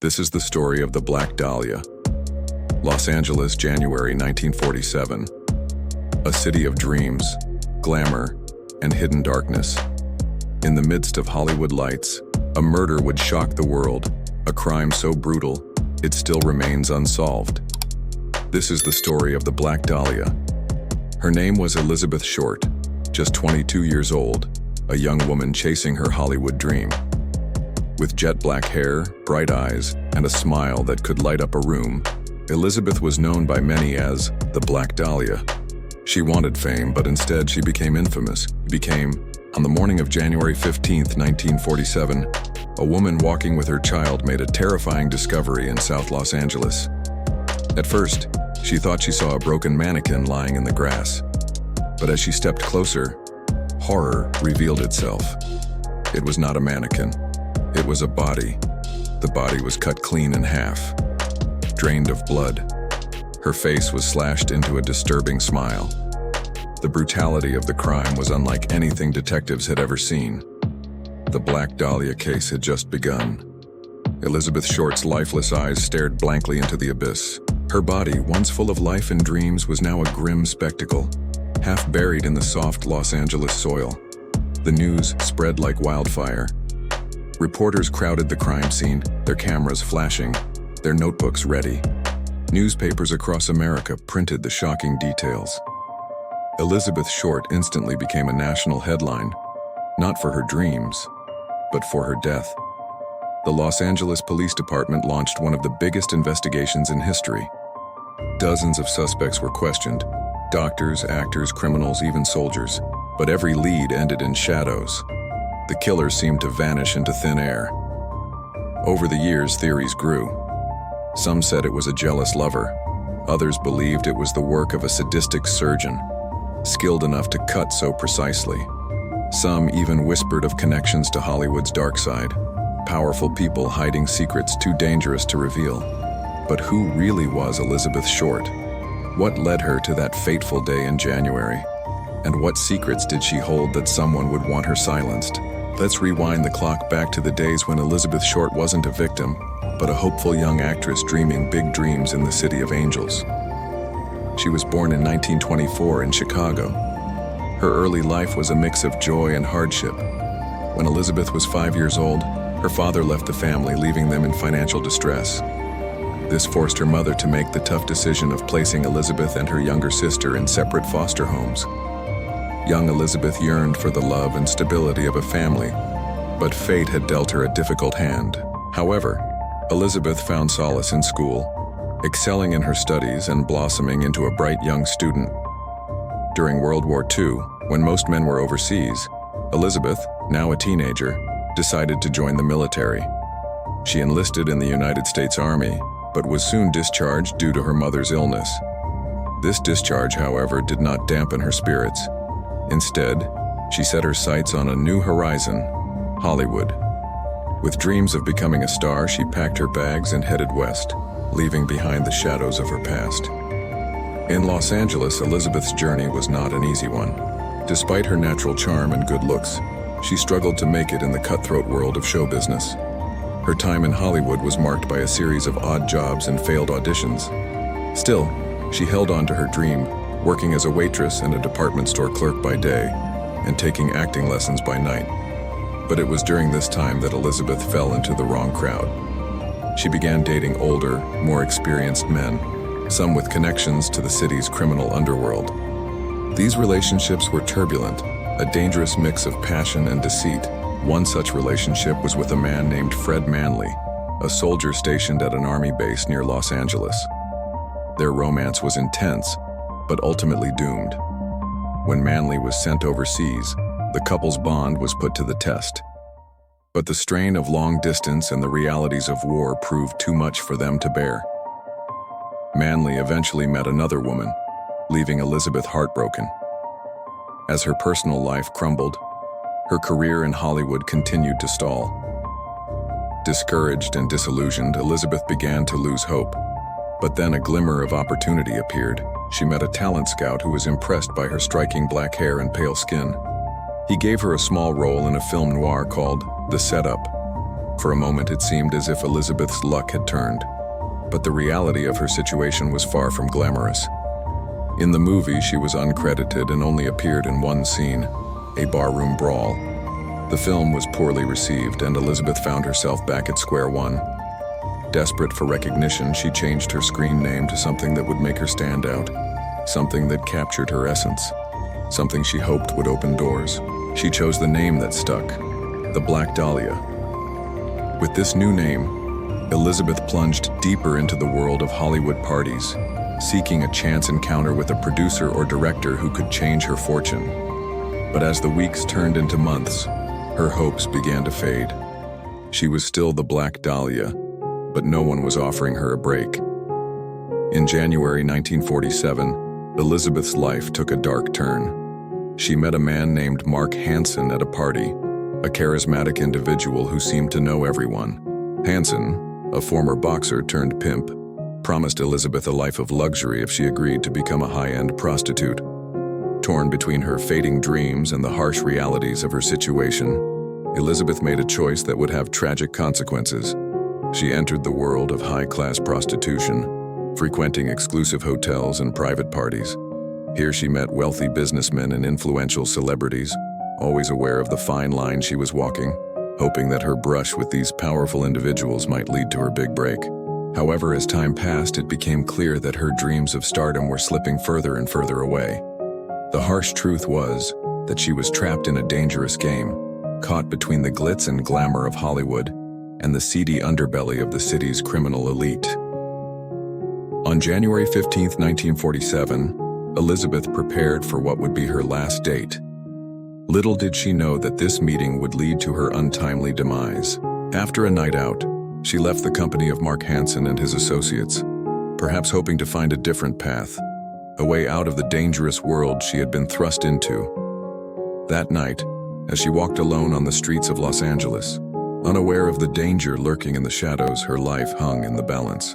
This is the story of the Black Dahlia. Los Angeles, January 1947. A city of dreams, glamour, and hidden darkness. In the midst of Hollywood lights, a murder would shock the world, a crime so brutal, it still remains unsolved. This is the story of the Black Dahlia. Her name was Elizabeth Short, just 22 years old, a young woman chasing her Hollywood dream. With jet black hair, bright eyes, and a smile that could light up a room, Elizabeth was known by many as the Black Dahlia. She wanted fame, but instead she became infamous. On the morning of January 15, 1947, a woman walking with her child made a terrifying discovery in South Los Angeles. At first, she thought she saw a broken mannequin lying in the grass. But as she stepped closer, horror revealed itself. It was not a mannequin. It was a body. The body was cut clean in half, drained of blood. Her face was slashed into a disturbing smile. The brutality of the crime was unlike anything detectives had ever seen. The Black Dahlia case had just begun. Elizabeth Short's lifeless eyes stared blankly into the abyss. Her body, once full of life and dreams, was now a grim spectacle, half buried in the soft Los Angeles soil. The news spread like wildfire. Reporters crowded the crime scene, their cameras flashing, their notebooks ready. Newspapers across America printed the shocking details. Elizabeth Short instantly became a national headline, not for her dreams, but for her death. The Los Angeles Police Department launched one of the biggest investigations in history. Dozens of suspects were questioned, doctors, actors, criminals, even soldiers, but every lead ended in shadows. The killer seemed to vanish into thin air. Over the years, theories grew. Some said it was a jealous lover. Others believed it was the work of a sadistic surgeon, skilled enough to cut so precisely. Some even whispered of connections to Hollywood's dark side, powerful people hiding secrets too dangerous to reveal. But who really was Elizabeth Short? What led her to that fateful day in January? And what secrets did she hold that someone would want her silenced? Let's rewind the clock back to the days when Elizabeth Short wasn't a victim, but a hopeful young actress dreaming big dreams in the city of angels. She was born in 1924 in Chicago. Her early life was a mix of joy and hardship. When Elizabeth was 5 years old, her father left the family, leaving them in financial distress. This forced her mother to make the tough decision of placing Elizabeth and her younger sister in separate foster homes. Young Elizabeth yearned for the love and stability of a family, but fate had dealt her a difficult hand. However, Elizabeth found solace in school, excelling in her studies and blossoming into a bright young student. During World War II, when most men were overseas, Elizabeth, now a teenager, decided to join the military. She enlisted in the United States Army, but was soon discharged due to her mother's illness. This discharge, however, did not dampen her spirits. Instead, she set her sights on a new horizon, Hollywood. With dreams of becoming a star, she packed her bags and headed west, leaving behind the shadows of her past. In Los Angeles, Elizabeth's journey was not an easy one. Despite her natural charm and good looks, she struggled to make it in the cutthroat world of show business. Her time in Hollywood was marked by a series of odd jobs and failed auditions. Still, she held on to her dream, working as a waitress and a department store clerk by day, and taking acting lessons by night. But it was during this time that Elizabeth fell into the wrong crowd. She began dating older, more experienced men, some with connections to the city's criminal underworld. These relationships were turbulent, a dangerous mix of passion and deceit. One such relationship was with a man named Fred Manley, a soldier stationed at an army base near Los Angeles. Their romance was intense, but ultimately doomed. When Manley was sent overseas, the couple's bond was put to the test. But the strain of long distance and the realities of war proved too much for them to bear. Manley eventually met another woman, leaving Elizabeth heartbroken. As her personal life crumbled, her career in Hollywood continued to stall. Discouraged and disillusioned, Elizabeth began to lose hope. But then a glimmer of opportunity appeared. She met a talent scout who was impressed by her striking black hair and pale skin. He gave her a small role in a film noir called The Setup. For a moment, it seemed as if Elizabeth's luck had turned. But the reality of her situation was far from glamorous. In the movie, she was uncredited and only appeared in one scene, a barroom brawl. The film was poorly received, and Elizabeth found herself back at square one. Desperate for recognition, she changed her screen name to something that would make her stand out, something that captured her essence, something she hoped would open doors. She chose the name that stuck, the Black Dahlia. With this new name, Elizabeth plunged deeper into the world of Hollywood parties, seeking a chance encounter with a producer or director who could change her fortune. But as the weeks turned into months, her hopes began to fade. She was still the Black Dahlia, but no one was offering her a break. In January 1947, Elizabeth's life took a dark turn. She met a man named Mark Hansen at a party, a charismatic individual who seemed to know everyone. Hansen, a former boxer turned pimp, promised Elizabeth a life of luxury if she agreed to become a high-end prostitute. Torn between her fading dreams and the harsh realities of her situation, Elizabeth made a choice that would have tragic consequences. She entered the world of high-class prostitution, frequenting exclusive hotels and private parties. Here she met wealthy businessmen and influential celebrities, always aware of the fine line she was walking, hoping that her brush with these powerful individuals might lead to her big break. However, as time passed, it became clear that her dreams of stardom were slipping further and further away. The harsh truth was that she was trapped in a dangerous game, caught between the glitz and glamour of Hollywood and the seedy underbelly of the city's criminal elite. On January 15, 1947, Elizabeth prepared for what would be her last date. Little did she know that this meeting would lead to her untimely demise. After a night out, she left the company of Mark Hansen and his associates, perhaps hoping to find a different path, a way out of the dangerous world she had been thrust into. That night, as she walked alone on the streets of Los Angeles, unaware of the danger lurking in the shadows, her life hung in the balance.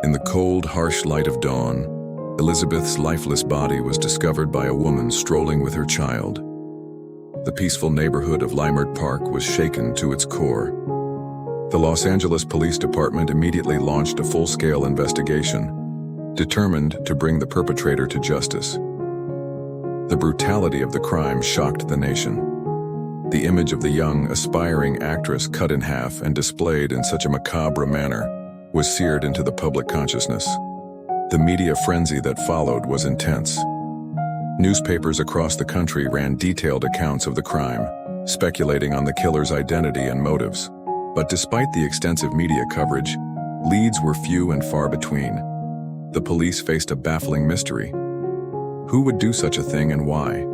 In the cold, harsh light of dawn, Elizabeth's lifeless body was discovered by a woman strolling with her child. The peaceful neighborhood of Leimert Park was shaken to its core. The Los Angeles Police Department immediately launched a full-scale investigation, determined to bring the perpetrator to justice. The brutality of the crime shocked the nation. The image of the young, aspiring actress cut in half and displayed in such a macabre manner was seared into the public consciousness. The media frenzy that followed was intense. Newspapers across the country ran detailed accounts of the crime, speculating on the killer's identity and motives. But despite the extensive media coverage, leads were few and far between. The police faced a baffling mystery. Who would do such a thing and why?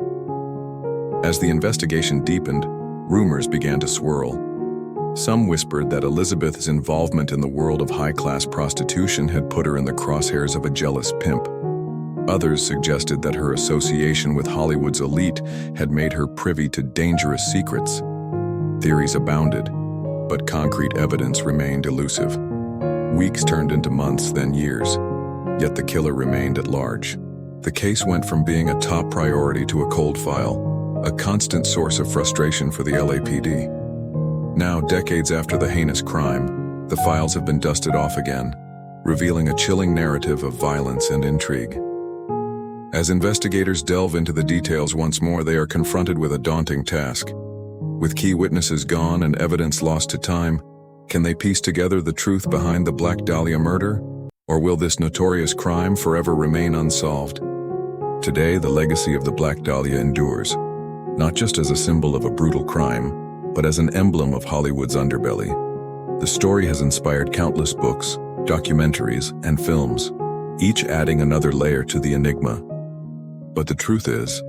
As the investigation deepened, rumors began to swirl. Some whispered that Elizabeth's involvement in the world of high-class prostitution had put her in the crosshairs of a jealous pimp. Others suggested that her association with Hollywood's elite had made her privy to dangerous secrets. Theories abounded, but concrete evidence remained elusive. Weeks turned into months, then years, yet the killer remained at large. The case went from being a top priority to a cold file, a constant source of frustration for the LAPD. Now, decades after the heinous crime, the files have been dusted off again, revealing a chilling narrative of violence and intrigue. As investigators delve into the details once more, they are confronted with a daunting task. With key witnesses gone and evidence lost to time, can they piece together the truth behind the Black Dahlia murder? Or will this notorious crime forever remain unsolved? Today, the legacy of the Black Dahlia endures, not just as a symbol of a brutal crime, but as an emblem of Hollywood's underbelly. The story has inspired countless books, documentaries, and films, each adding another layer to the enigma. But the truth is,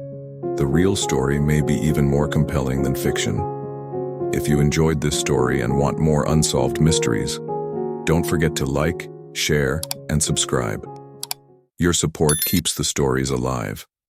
the real story may be even more compelling than fiction. If you enjoyed this story and want more unsolved mysteries, don't forget to like, share, and subscribe. Your support keeps the stories alive.